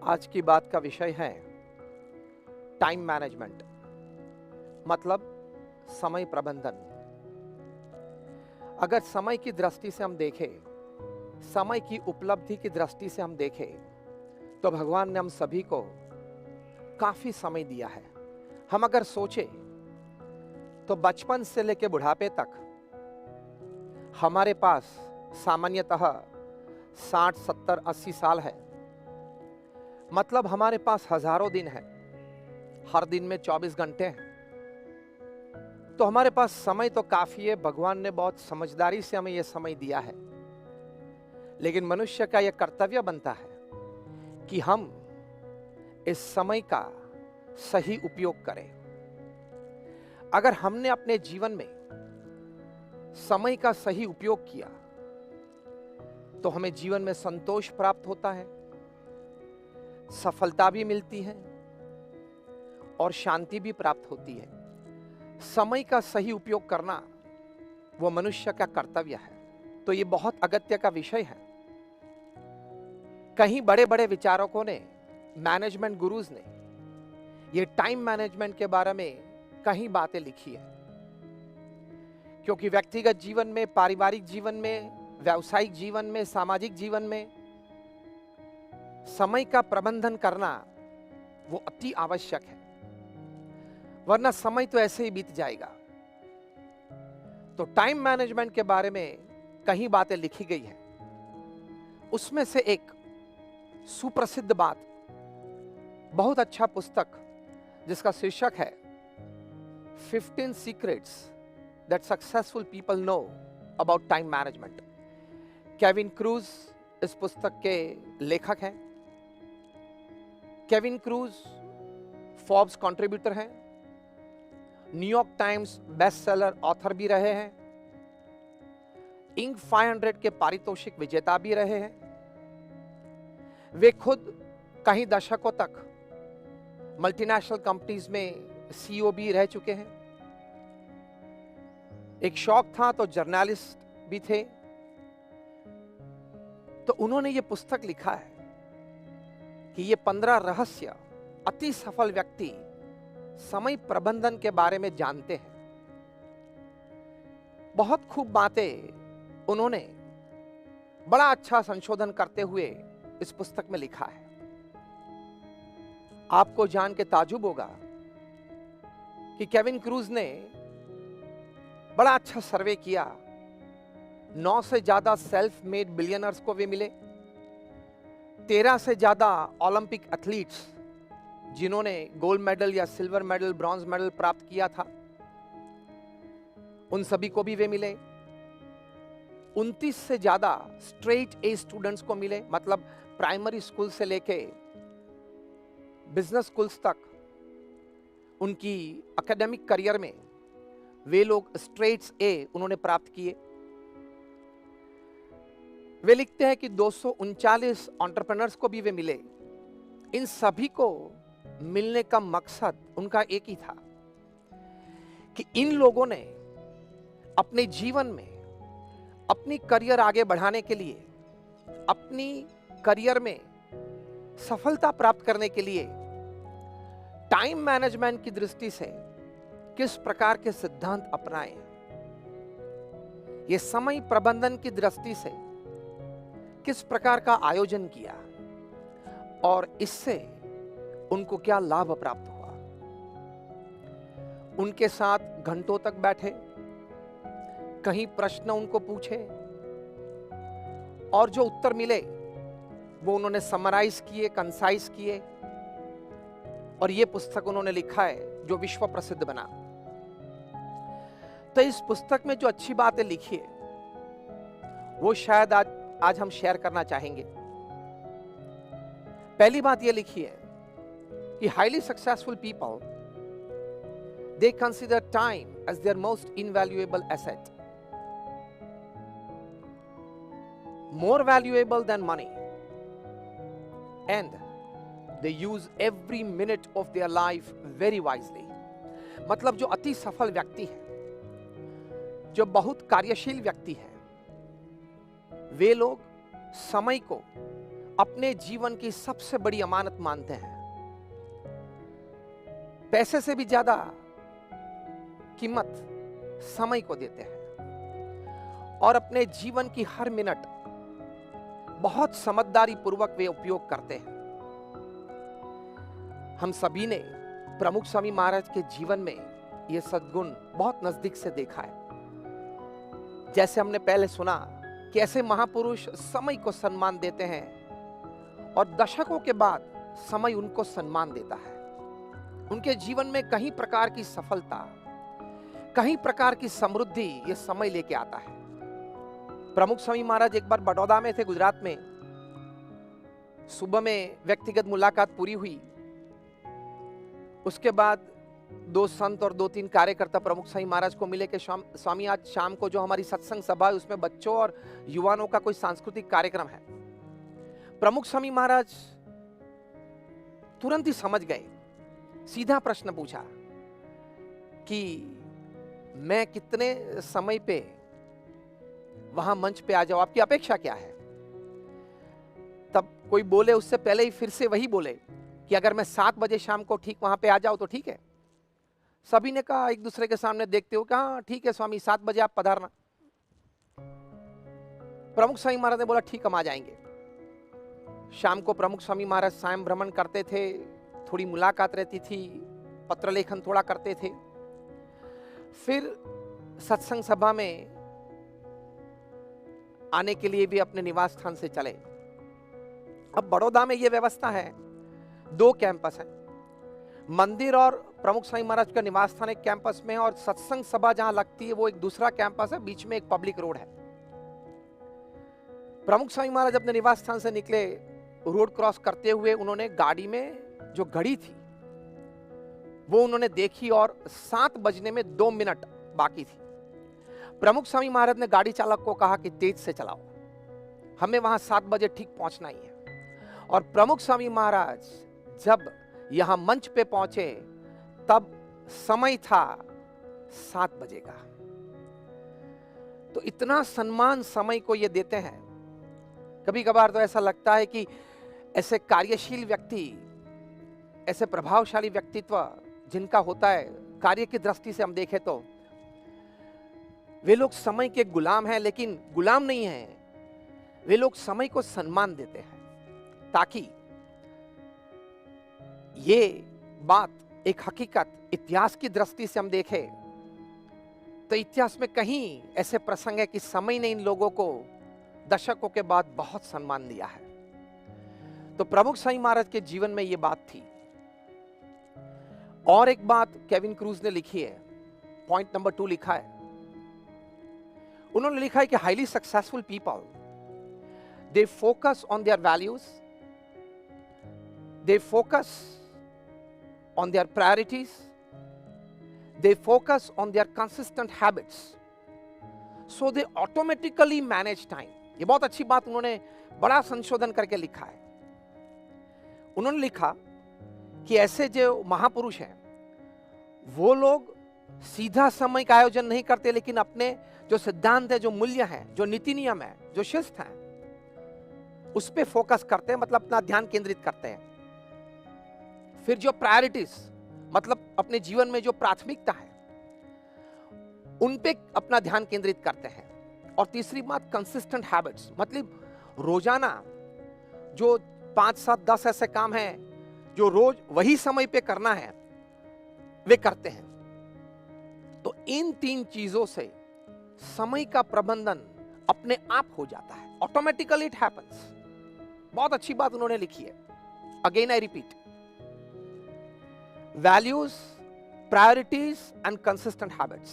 आज की बात का विषय है टाइम मैनेजमेंट, मतलब समय प्रबंधन। अगर समय की दृष्टि से हम देखें, समय की उपलब्धि की दृष्टि से हम देखें, तो भगवान ने हम सभी को काफी समय दिया है। हम अगर सोचें तो बचपन से लेकर बुढ़ापे तक हमारे पास सामान्यतः 60, 70, 80 साल है। मतलब हमारे पास हजारों दिन है, हर दिन में 24 घंटे हैं। तो हमारे पास समय तो काफी है। भगवान ने बहुत समझदारी से हमें यह समय दिया है। लेकिन मनुष्य का यह कर्तव्य बनता है कि हम इस समय का सही उपयोग करें। अगर हमने अपने जीवन में समय का सही उपयोग किया तो हमें जीवन में संतोष प्राप्त होता है, सफलता भी मिलती है और शांति भी प्राप्त होती है। समय का सही उपयोग करना वो मनुष्य का कर्तव्य है। तो ये बहुत अगत्य का विषय है। कहीं बड़े बड़े विचारकों ने, मैनेजमेंट गुरुज ने ये टाइम मैनेजमेंट के बारे में कहीं बातें लिखी है। क्योंकि व्यक्तिगत जीवन में, पारिवारिक जीवन में, व्यावसायिक जीवन में, सामाजिक जीवन में समय का प्रबंधन करना वो अति आवश्यक है, वरना समय तो ऐसे ही बीत जाएगा। तो टाइम मैनेजमेंट के बारे में कहीं बातें लिखी गई है। उसमें से एक सुप्रसिद्ध बात, बहुत अच्छा पुस्तक जिसका शीर्षक है 15 secrets that successful people know about time management. Kevin cruise इस पुस्तक के लेखक हैं। केविन क्रूज फोर्ब्स कंट्रीब्यूटर हैं, New York times best seller author भी रहे हैं, इंक 500 के पारितोषिक विजेता भी रहे हैं। वे खुद कई दशकों तक मल्टीनेशनल कंपनीज में सीईओ भी रह चुके हैं। एक शौक था तो जर्नलिस्ट भी थे। तो उन्होंने ये पुस्तक लिखा है कि ये 15 रहस्य अति सफल व्यक्ति समय प्रबंधन के बारे में जानते हैं। बहुत खूब बातें उन्होंने बड़ा अच्छा संशोधन करते हुए इस पुस्तक में लिखा है। आपको जान के ताजुब होगा कि केविन क्रूज ने बड़ा अच्छा सर्वे किया। 9 से ज्यादा सेल्फ मेड बिलियनर्स को वे मिले, 13 से ज्यादा ओलंपिक एथलीट्स जिन्होंने गोल्ड मेडल या सिल्वर मेडल, ब्रॉन्ज मेडल प्राप्त किया था, उन सभी को भी वे मिले। 29 से ज्यादा स्ट्रेट ए स्टूडेंट्स को मिले, मतलब प्राइमरी स्कूल से लेके बिजनेस स्कूल्स तक उनकी एकेडमिक करियर में वे लोग स्ट्रेट्स ए उन्होंने प्राप्त किए। वे लिखते हैं कि 239 एंटरप्रेन्योर्स को भी वे मिले। इन सभी को मिलने का मकसद उनका एक ही था कि इन लोगों ने अपने जीवन में अपनी करियर आगे बढ़ाने के लिए, अपनी करियर में सफलता प्राप्त करने के लिए टाइम मैनेजमेंट की दृष्टि से किस प्रकार के सिद्धांत अपनाए, ये समय प्रबंधन की दृष्टि से किस प्रकार का आयोजन किया और इससे उनको क्या लाभ प्राप्त हुआ। उनके साथ घंटों तक बैठे, कहीं प्रश्न उनको पूछे और जो उत्तर मिले वो उन्होंने समराइज किए, कंसाइज किए और ये पुस्तक उन्होंने लिखा है जो विश्व प्रसिद्ध बना। तो इस पुस्तक में जो अच्छी बातें लिखी है वो शायद आज हम शेयर करना चाहेंगे। पहली बात ये लिखी है कि highly successful people they consider time as their most invaluable asset, more valuable than money, and they use every minute of their life very wisely। मतलब जो अति सफल व्यक्ति है, जो बहुत कार्यशील व्यक्ति है, वे लोग समय को अपने जीवन की सबसे बड़ी अमानत मानते हैं। पैसे से भी ज्यादा कीमत समय को देते हैं और अपने जीवन की हर मिनट बहुत समझदारी पूर्वक वे उपयोग करते हैं। हम सभी ने प्रमुख स्वामी महाराज के जीवन में यह सद्गुण बहुत नजदीक से देखा है। जैसे हमने पहले सुना कि ऐसे महापुरुष समय को सम्मान देते हैं और दशकों के बाद समय उनको सम्मान देता है। उनके जीवन में कई प्रकार की सफलता, कई प्रकार की समृद्धि ये समय लेके आता है। प्रमुख स्वामी महाराज एक बार बड़ौदा में थे, गुजरात में। सुबह में व्यक्तिगत मुलाकात पूरी हुई। उसके बाद 2 संत और 2-3 कार्यकर्ता प्रमुख स्वामी महाराज को मिले कि स्वामी आज शाम को जो हमारी सत्संग सभा है उसमें बच्चों और युवाओं का कोई सांस्कृतिक कार्यक्रम है। प्रमुख स्वामी महाराज तुरंत ही समझ गए, सीधा प्रश्न पूछा कि मैं कितने समय पे वहां मंच पे आ जाऊं, आपकी अपेक्षा क्या है? तब कोई बोले उससे पहले ही फिर से वही बोले कि अगर मैं 7 बजे शाम को ठीक वहां पे आ जाऊं तो ठीक है। सभी ने कहा एक दूसरे के सामने देखते हो कि हाँ ठीक है स्वामी, 7 बजे आप पधारना। प्रमुख स्वामी महाराज ने बोला ठीक, हम आ जाएंगे। शाम को प्रमुख स्वामी महाराज सायं भ्रमण करते थे, थोड़ी मुलाकात रहती थी, पत्र लेखन थोड़ा करते थे। फिर सत्संग सभा में आने के लिए भी अपने निवास स्थान से चले। अब बड़ौदा में यह व्यवस्था है, 2 कैंपस हैं, मंदिर और प्रमुख स्वामी महाराज का निवास स्थान एक कैंपस में है और सत्संग सभा जहां लगती है वो एक दूसरा कैंपस है, बीच में एक पब्लिक रोड है। प्रमुख स्वामी महाराज अपने निवास स्थान से निकले, रोड क्रॉस करते हुए उन्होंने गाड़ी में जो घड़ी थी वो उन्होंने देखी और 7 बजने में 2 मिनट बाकी थी। प्रमुख स्वामी महाराज ने गाड़ी चालक को कहा कि तेज से चलाओ, हमें वहां 7 बजे ठीक पहुंचना ही है। और प्रमुख स्वामी महाराज जब यहां मंच पे पहुंचे तब समय था 7 बजे का। तो इतना सम्मान समय को ये देते हैं। कभी कभार तो ऐसा लगता है कि ऐसे कार्यशील व्यक्ति, ऐसे प्रभावशाली व्यक्तित्व जिनका होता है, कार्य की दृष्टि से हम देखें तो वे लोग समय के गुलाम हैं, लेकिन गुलाम नहीं हैं। वे लोग समय को सम्मान देते हैं ताकि ये बात एक हकीकत इतिहास की दृष्टि से हम देखें तो इतिहास में कहीं ऐसे प्रसंग है कि समय ने इन लोगों को दशकों के बाद बहुत सम्मान दिया है। तो प्रमुख स्वामी महाराज के जीवन में यह बात थी। और एक बात केविन क्रूज ने लिखी है, पॉइंट नंबर 2 लिखा है। उन्होंने लिखा है कि highly successful people they focus on their values, they focus on their priorities, they focus on their consistent habits, so they automatically manage time. ये बहुत अच्छी बात उन्होंने बड़ा संशोधन करके लिखा है। उन्होंने लिखा कि ऐसे जो महापुरुष हैं वो लोग सीधा समय का आयोजन नहीं करते, लेकिन अपने जो सिद्धांत है, जो मूल्य हैं, जो नीति नियम है, जो शिस्त है, उस पे फोकस करते हैं, मतलब अपना ध्यान केंद्रित करते हैं। फिर जो प्रायोरिटीज, मतलब अपने जीवन में जो प्राथमिकता है, उन पे अपना ध्यान केंद्रित करते हैं। और तीसरी बात कंसिस्टेंट हैबिट्स, मतलब रोजाना जो 5, 7, 10 ऐसे काम हैं जो रोज वही समय पे करना है, वे करते हैं। तो इन 3 चीजों से समय का प्रबंधन अपने आप हो जाता है, ऑटोमेटिकली इट हैपेंस। बहुत अच्छी बात उन्होंने लिखी है। Again I repeat, values, priorities and consistent habits.